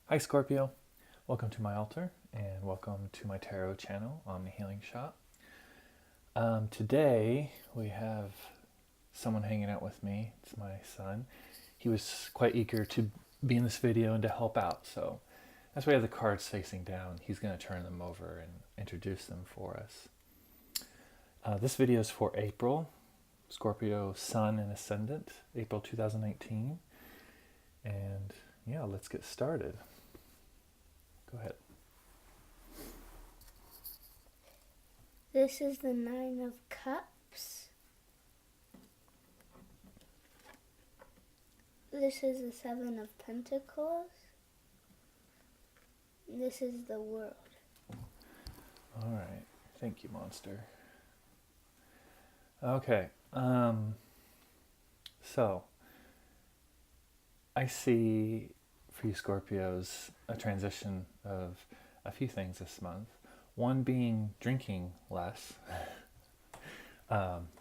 Hi Scorpio, welcome to my altar and welcome to my tarot channel, Omni Healing Shop. Today we have someone hanging out with me. It's my son. He was quite eager to be in this video and to help out, so as we have the cards facing down, he's going to turn them over and introduce them for us. This video is for April, Scorpio Sun and Ascendant, April 2019, and yeah, let's get started. Go ahead. This is the Nine of Cups. This is the Seven of Pentacles. This is the World. All right. Thank you, monster. Okay. So I see for you Scorpios a transition of a few things this month. One being drinking less.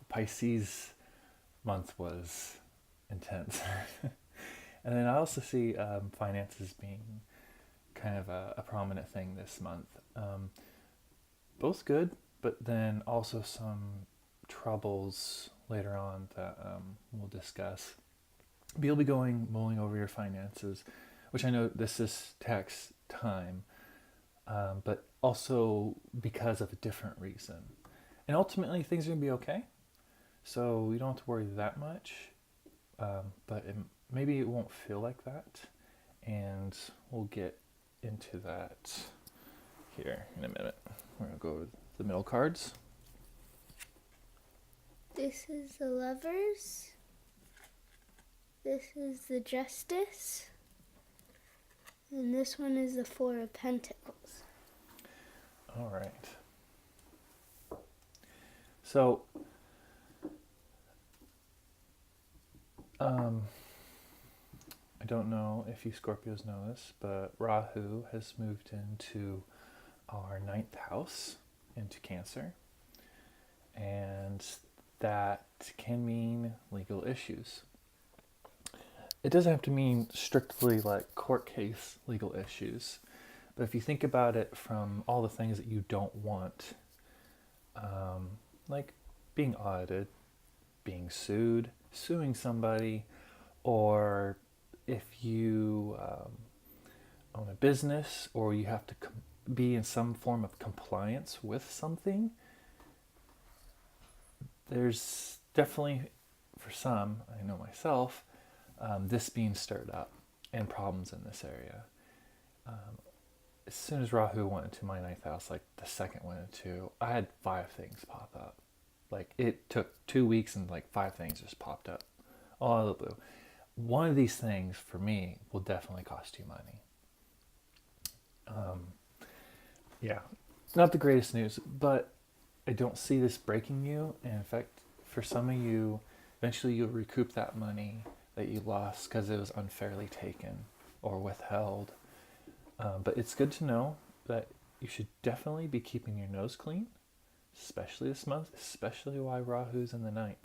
Pisces month was intense. And then I also see finances being kind of a prominent thing this month. Both good, but then also some troubles later on that we'll discuss. But you'll be mulling over your finances, which I know this takes time, but also because of a different reason. And ultimately things are going to be okay, so you don't have to worry that much, but maybe it won't feel like that, and we'll get into that here in a minute. We're going to go with the middle cards. This is the Lovers. This is the Justice. And this one is the Four of Pentacles. All right. So, I don't know if you Scorpios know this, but Rahu has moved into our 9th house, into Cancer. And that can mean legal issues. It doesn't have to mean strictly like court case legal issues, but if you think about it from all the things that you don't want, like being audited, being sued, suing somebody, or if you own a business or you have to be in some form of compliance with something, there's definitely, for some, I know myself, this being stirred up and problems in this area. As soon as Rahu went into my 9th house, like the second went into, I had 5 things pop up. Like it took 2 weeks and like 5 things just popped up all out of the blue. One of these things for me will definitely cost you money. Yeah, not the greatest news, but I don't see this breaking you. And in fact, for some of you, eventually you'll recoup that money that you lost because it was unfairly taken or withheld. But it's good to know that you should definitely be keeping your nose clean, especially this month, especially while Rahu's in the 9th.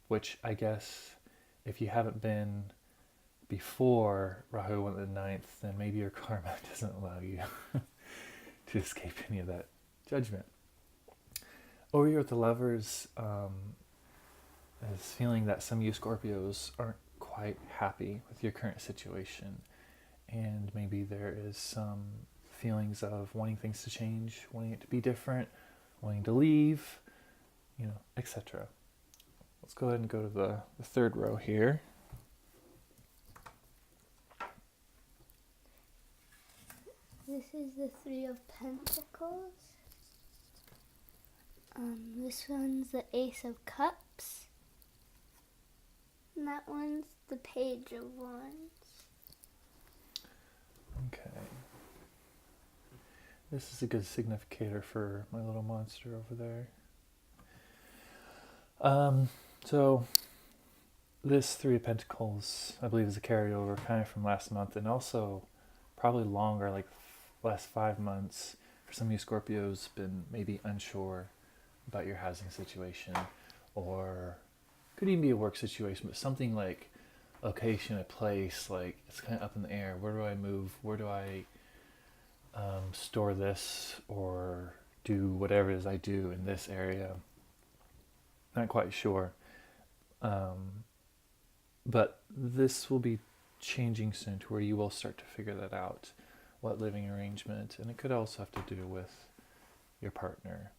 Which I guess if you haven't been before Rahu went to the 9th, then maybe your karma doesn't allow you to escape any of that judgment. Over here with the Lovers, is feeling that some of you Scorpios aren't quite happy with your current situation, and maybe there is some feelings of wanting things to change, wanting it to be different, wanting to leave, etc. Let's go ahead and go to the third row here. This is the Three of Pentacles. This one's the Ace of Cups. And that one's the Page of Wands. Okay. This is a good significator for my little monster over there. So this Three of Pentacles, I believe, is a carryover kind of from last month, and also probably longer, like last 5 months. For some of you Scorpios, been maybe unsure about your housing situation, or could even be a work situation, but something like location, a place, like it's kind of up in the air. Where do I move? Where do I store this or do whatever it is I do in this area? Not quite sure. But this will be changing soon to where you will start to figure that out, what living arrangement, and it could also have to do with your partner.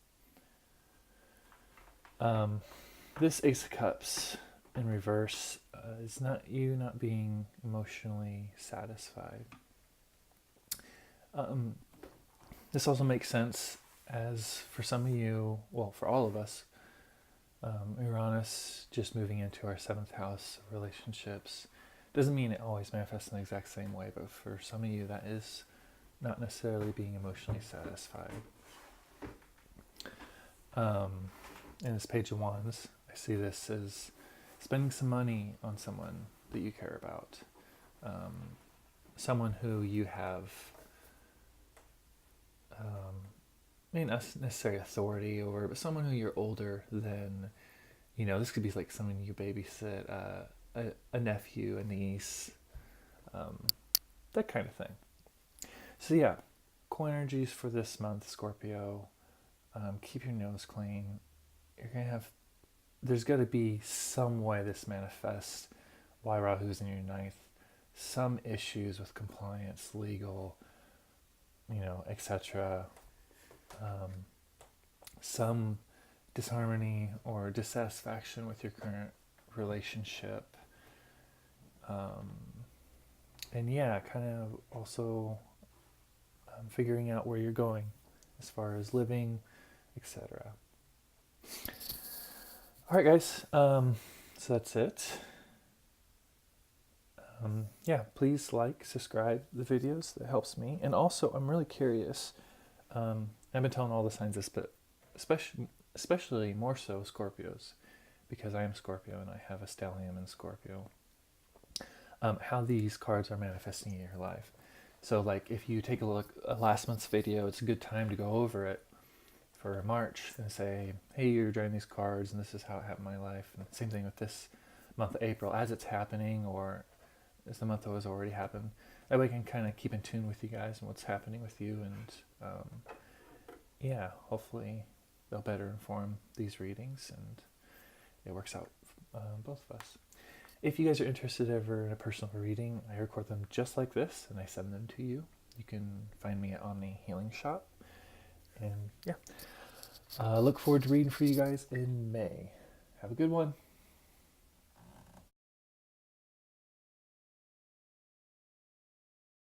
This Ace of Cups in reverse is not you not being emotionally satisfied. This also makes sense as for some of you, well, for all of us, Uranus just moving into our 7th house of relationships doesn't mean it always manifests in the exact same way, but for some of you that is not necessarily being emotionally satisfied. In this Page of Wands, I see this as spending some money on someone that you care about, someone who you have not necessarily authority over, but someone who you're older than. This could be like someone you babysit, a nephew, a niece, that kind of thing. So yeah, core energies for this month, Scorpio. Keep your nose clean. There's got to be some way this manifests. Why Rahu's in your 9th. Some issues with compliance, legal, etc. Some disharmony or dissatisfaction with your current relationship. And yeah, kind of also figuring out where you're going as far as living, etc. All right, guys. So that's it. Yeah, please like, subscribe the videos. That helps me. And also, I'm really curious. I've been telling all the signs this, but especially more so Scorpios, because I am Scorpio and I have a stellium in Scorpio. How these cards are manifesting in your life. So, like, if you take a look at last month's video, it's a good time to go over it for March and say, hey, you're drawing these cards and this is how it happened in my life. And same thing with this month of April as it's happening, or as the month has already happened. That way I can kind of keep in tune with you guys and what's happening with you, and yeah, hopefully they'll better inform these readings and it works out both of us. If you guys are interested ever in a personal reading, I record them just like this and I send them to you. You can find me at Omni Healing Shop. And yeah, look forward to reading for you guys in May. Have a good one.